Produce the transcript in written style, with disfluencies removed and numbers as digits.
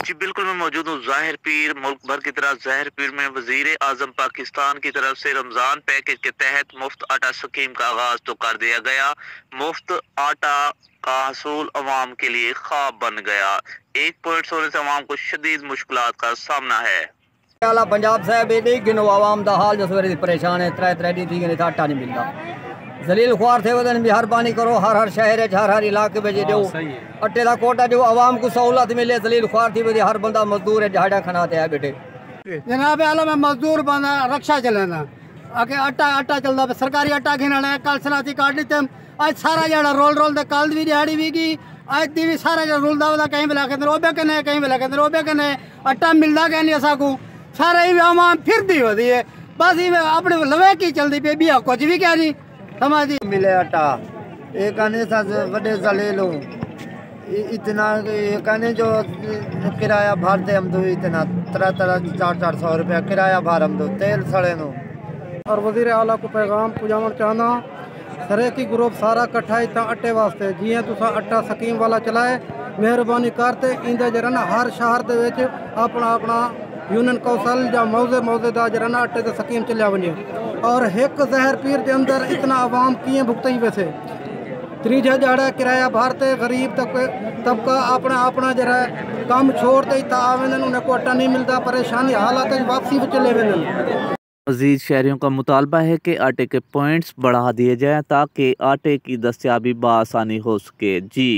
जी बिल्कुल, मैं मौजूद हूँ ज़ाहिर पीर। मुल्क भर की तरह ज़ाहिर पीर में वज़ीर आज़म पाकिस्तान की तरफ से रमज़ान पैकेज के तहत मुफ्त आटा स्कीम का आगाज़ तो कर दिया गया। मुफ्त आटा का हसूल अवाम के लिए ख्वाब बन गया। 1 पॉइंट से अवाम को शदीद मुश्किलात का सामना है। आला पंजाब साहब एडी गिनो आवाम दा हाल जो सवेरे परेशान है। त्रै दी थी कि आटा नहीं मिलता। जलील ख्वार थे वदन मेहरबानी करो, हर शहर हर इलाके में जो अट्टे का कोटा जो आवाम को सहूलत मिले। जलील ख्वार थी वही हर बंदा मजदूर है, झाड़ा खनाते है बेटे। जनाब आलम में मजदूर बंदा रक्षा चलाना आगे आटा चलता सरकारी आटा घिनाना है। कल सलाती काट दी आज सारा जड़ा रोल दे कल भी दिहाड़ी भी गई। आज दी भी सारा जड़ा रुलदा वदा कहीं बिला के रोबे कने कहीं बिला के रोबे कने आटा मिलदा के नहीं असा को सारा ही आवाम फिरदी होती है। बस ये अपने लवे की चलती पे भी कुछ भी क्या नहीं समझी मिले आटा एक आने बड़े जलीलो इतना एक आने जो किराया भरते हम तो इतना 400 रुपया किराया भर हम तो तेल सड़े नो। और वज़ीर आला को पैगाम पुजावन चाहना सरे की ग्रुप सारा कट्ठा इतना अट्टे वास्ते जियां तुसा अट्टा स्कीम वाला चलाए मेहरबानी करते इंदे जरा ना हर शहर दे विच अपना अपना यूनियन कौंसल या मौजे दा जरा ना अट्टे दा स्कीम चलिया वने। और एक ज़हर पीर के अंदर इतना आवाम किए भुगतई वैसे त्रीजा जड़ा किराया भरते गरीब तबका अपना अपना जरा काम छोड़ते आवेंदन उन्हें को आटा नहीं मिलता, परेशानी हालात वापसी में चले वेंदन। मज़ीद शहरियों का मुतालबा है कि आटे के पॉइंट्स बढ़ा दिए जाएँ ताकि आटे की दस्तयाबी बआसानी हो सके। जी।